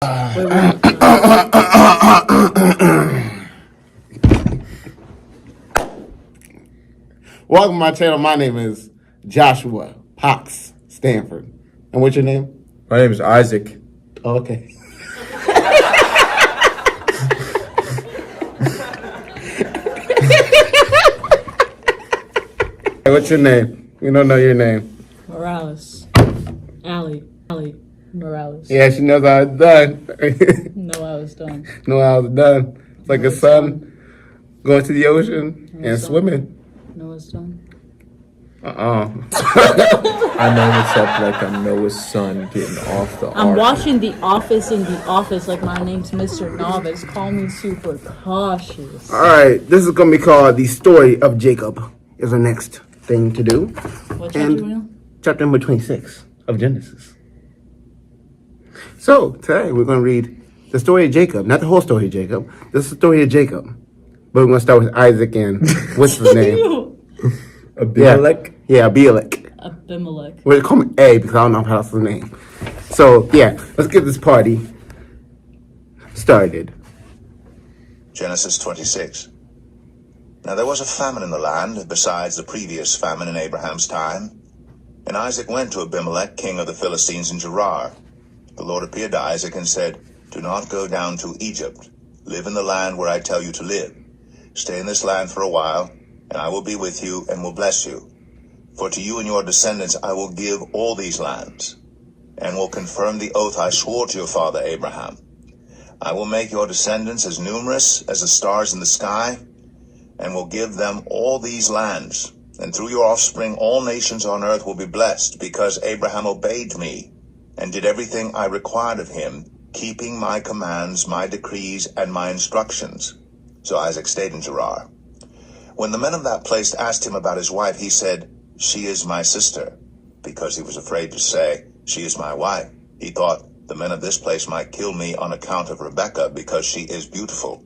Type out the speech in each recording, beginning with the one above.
Wait, wait. Welcome to my channel. My name is Joshua Parks-Stanford. And what's your name? My name is Isaac. Oh, okay. What's your name? We don't know your name. Morales. Allie Morales. Yeah, she knows how it's done. No, I was done. Know how it's done. It's like a son going to the ocean and swimming. Noah's done. I know what's up like I'm Noah's son getting off the I'm ark. watching The Office in The Office like my name's Mr. Novice. Call me super cautious. All right, this is going to be called The Story of Jacob is the next thing to do. What chapter we on? Chapter number 26 of Genesis. So, today we're going to read the story of Jacob. Not the whole story of Jacob. This is the story of Jacob. But we're going to start with Isaac and what's his name? Abimelech? Yeah, Abimelech. Abimelech. Well, call me A because I don't know how to pronounce his name. So, yeah, let's get this party started. Genesis 26. Now there was a famine in the land, besides the previous famine in Abraham's time. And Isaac went to Abimelech, king of the Philistines in Gerar. The Lord appeared to Isaac and said, "Do not go down to Egypt. Live in the land where I tell you to live. Stay in this land for a while, and I will be with you and will bless you. For to you and your descendants I will give all these lands, and will confirm the oath I swore to your father Abraham. I will make your descendants as numerous as the stars in the sky, and will give them all these lands. And through your offspring all nations on earth will be blessed, because Abraham obeyed me and did everything I required of him, keeping my commands, my decrees, and my instructions." So Isaac stayed in Gerar. When the men of that place asked him about his wife, he said, "She is my sister," because he was afraid to say, "She is my wife." He thought, "The men of this place might kill me on account of Rebekah, because she is beautiful."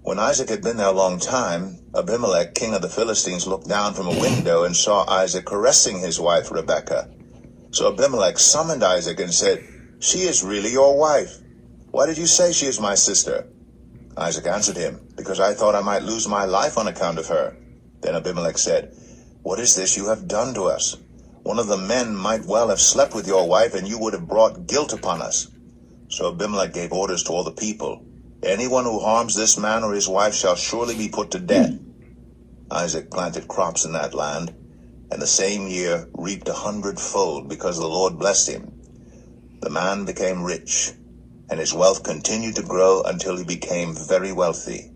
When Isaac had been there a long time, Abimelech, king of the Philistines, looked down from a window and saw Isaac caressing his wife Rebekah. So Abimelech summoned Isaac and said, "She is really your wife. Why did you say she is my sister?" Isaac answered him, "Because I thought I might lose my life on account of her." Then Abimelech said, "What is this you have done to us? One of the men might well have slept with your wife, and you would have brought guilt upon us." So Abimelech gave orders to all the people, "Anyone who harms this man or his wife shall surely be put to death." Isaac planted crops in that land, and the same year reaped 100-fold, because the Lord blessed him. The man became rich, and his wealth continued to grow until he became very wealthy.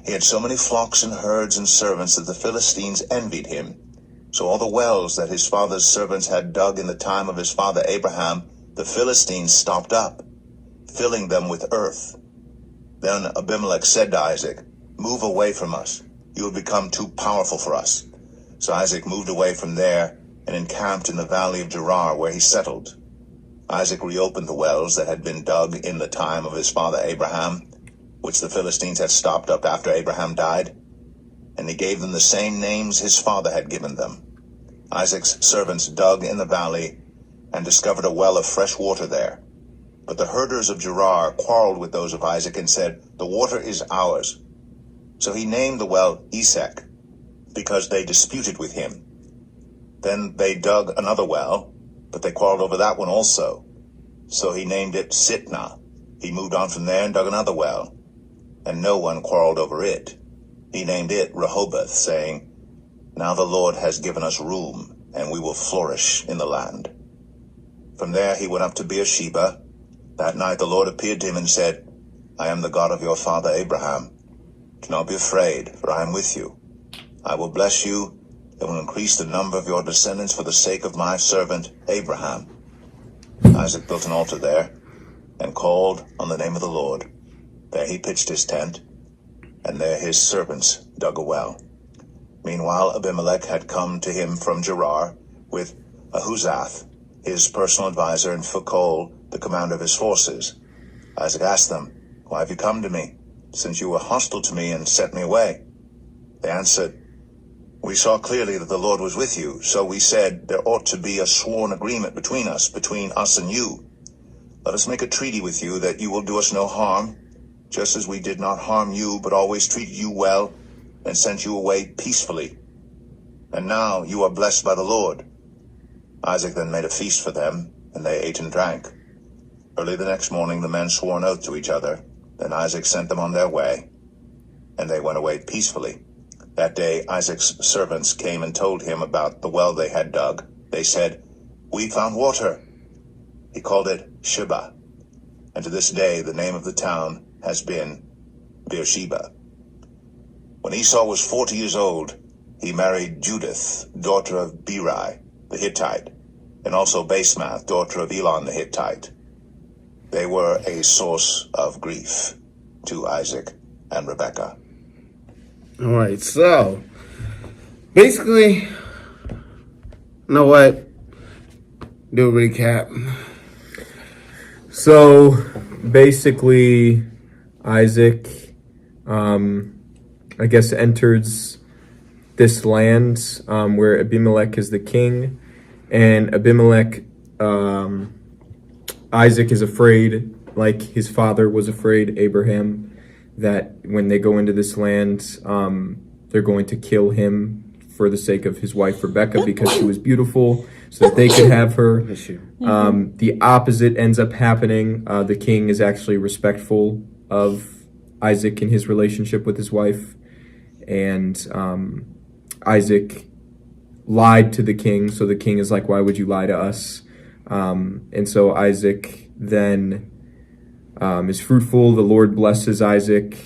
He had so many flocks and herds and servants that the Philistines envied him. So all the wells that his father's servants had dug in the time of his father Abraham, the Philistines stopped up, filling them with earth. Then Abimelech said to Isaac, "Move away from us. You have become too powerful for us." So Isaac moved away from there and encamped in the valley of Gerar, where he settled. Isaac reopened the wells that had been dug in the time of his father Abraham, which the Philistines had stopped up after Abraham died, and he gave them the same names his father had given them. Isaac's servants dug in the valley and discovered a well of fresh water there. But the herders of Gerar quarreled with those of Isaac and said, "The water is ours." So he named the well Esek, because they disputed with him. Then they dug another well, but they quarreled over that one also. So he named it Sitnah. He moved on from there and dug another well, and no one quarreled over it. He named it Rehoboth, saying, "Now the Lord has given us room, and we will flourish in the land." From there he went up to Beersheba. That night the Lord appeared to him and said, "I am the God of your father Abraham. Do not be afraid, for I am with you. I will bless you and will increase the number of your descendants for the sake of my servant Abraham." Isaac built an altar there and called on the name of the Lord. There he pitched his tent, and there his servants dug a well. Meanwhile Abimelech had come to him from Gerar with Ahuzath, his personal advisor, and Phicol, the commander of his forces. Isaac asked them, "Why have you come to me, since you were hostile to me and sent me away?" They answered, "We saw clearly that the Lord was with you, so we said there ought to be a sworn agreement between us and you. Let us make a treaty with you that you will do us no harm, just as we did not harm you, but always treated you well and sent you away peacefully. And now you are blessed by the Lord." Isaac then made a feast for them, and they ate and drank. Early the next morning the men swore an oath to each other. Then Isaac sent them on their way, and they went away peacefully. That day Isaac's servants came and told him about the well they had dug. They said, "We found water." He called it Sheba, and to this day the name of the town has been Beersheba. When Esau was 40 years old, he married Judith, daughter of Beeri the Hittite, and also Basemath, daughter of Elon the Hittite. They were a source of grief to Isaac and Rebekah. All right, so basically, you know what? Do a recap. So basically, Isaac, I guess, enters this land where Abimelech is the king, and Abimelech, Isaac is afraid, like his father was afraid, Abraham, that when they go into this land, they're going to kill him for the sake of his wife Rebekah because she was beautiful, so that they could have her. The opposite ends up happening. The king is actually respectful of Isaac and his relationship with his wife, and Isaac lied to the king, so the king is like, "Why would you lie to us?" And so Isaac then is fruitful. The Lord blesses Isaac.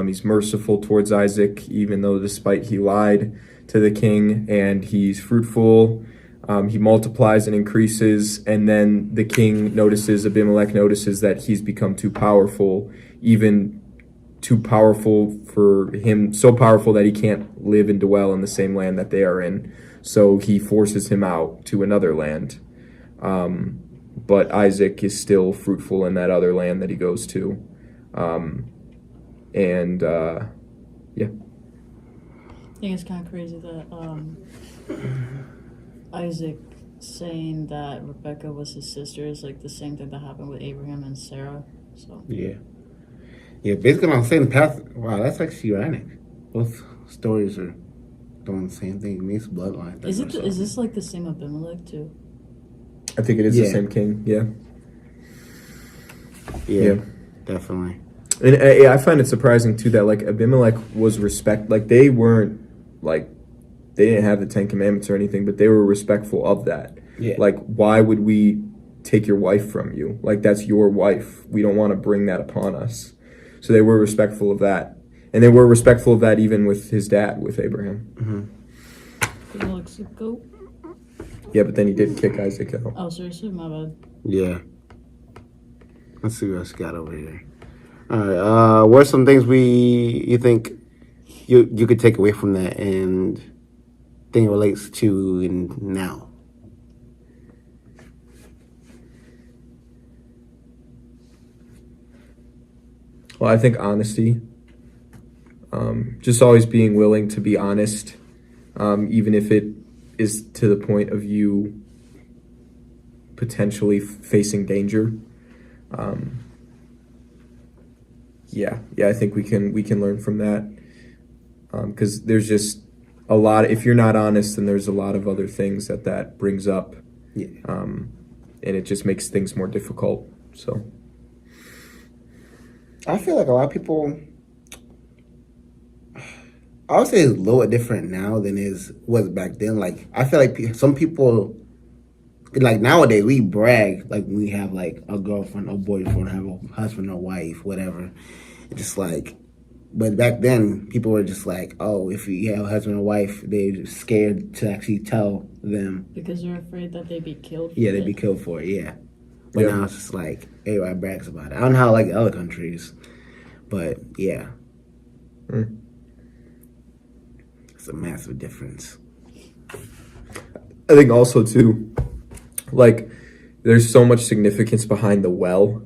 He's merciful towards Isaac, even though despite he lied to the king, and he's fruitful. He multiplies and increases, and then the king notices, Abimelech notices that he's become too powerful, even too powerful for him, so powerful that he can't live and dwell in the same land that they are in. So he forces him out to another land. But Isaac is still fruitful in that other land that he goes to. Yeah. I think it's kind of crazy that Isaac saying that Rebecca was his sister is like the same thing that happened with Abraham and Sarah. So Yeah, basically on the same path. Wow, that's actually ironic. Both stories are doing the same thing. It makes bloodline. is this like the same Abimelech too? I think it is the same king, yeah. Yeah, definitely. And I find it surprising too that like Abimelech was like they weren't like, they didn't have the 10 Commandments or anything, but they were respectful of that. Yeah. Like, why would we take your wife from you? Like, that's your wife. We don't want to bring that upon us. So they were respectful of that. And they were respectful of that even with his dad, with Abraham. Mm-hmm. Abimelech's a goat. Yeah, but then he did kick Isaac out. Oh, seriously? My bad. Yeah. Let's see what else got over here. All right. What are some things you think you could take away from that and think it relates to now? Well, I think honesty. Just always being willing to be honest, even if it is to the point of you potentially facing danger. I think we can learn from that, because there's just a lot. If you're not honest, then there's a lot of other things that brings up, and it just makes things more difficult. So I feel like a lot of people, I would say it's a little different now than it was back then. Like, I feel like some people, like nowadays, we brag like we have like a girlfriend or boyfriend, have a husband or wife, whatever. It's just like, but back then, people were just like, oh, if you have a husband or wife, they're scared to actually tell them. Because they're afraid that they'd be killed for Yeah, they'd it. be killed for it, yeah. But now it's just like, everybody brags about it. I don't know how like other countries, but yeah. It's a massive difference. I think also too, like, there's so much significance behind the well.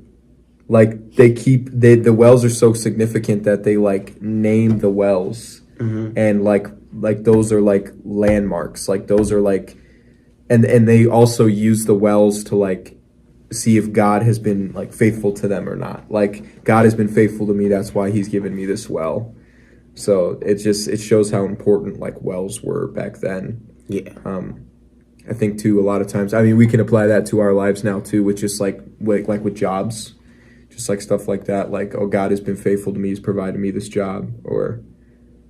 Like, the wells are so significant that they like name the wells, and like those are like landmarks. Like those are like, and they also use the wells to like see if God has been like faithful to them or not. Like God has been faithful to me, that's why he's given me this well. So it shows how important like wells were back then. Yeah. I think too a lot of times, I mean, we can apply that to our lives now too, with just like with jobs, just like stuff like that. Like, oh, God has been faithful to me, he's provided me this job, or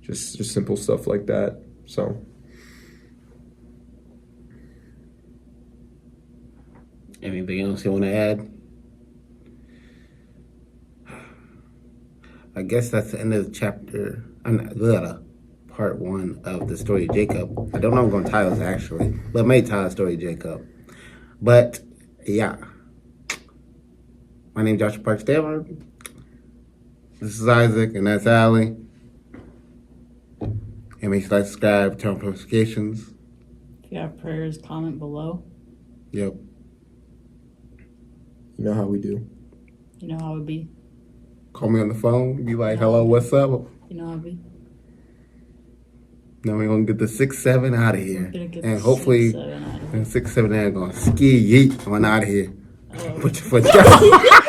just simple stuff like that. So anything else you want to add? I guess that's the end of the chapter. Part 1 of the story of Jacob. I don't know what I'm going to title this actually, but I may title the story of Jacob. But yeah, my name is Joshua Parks-Stanford. This is Isaac, and that's Allie. And make sure to subscribe, turn on notifications. If you have prayers, comment below. Yep. you know how we do. You know how it be. Call me on the phone. Be like, hello, what's up? You know how it be. Now we're going to get the 6-7 out of here. Get And the hopefully, 6-7 out of the 6-7 are going to ski yeet on out of here. Oh. Put your foot down.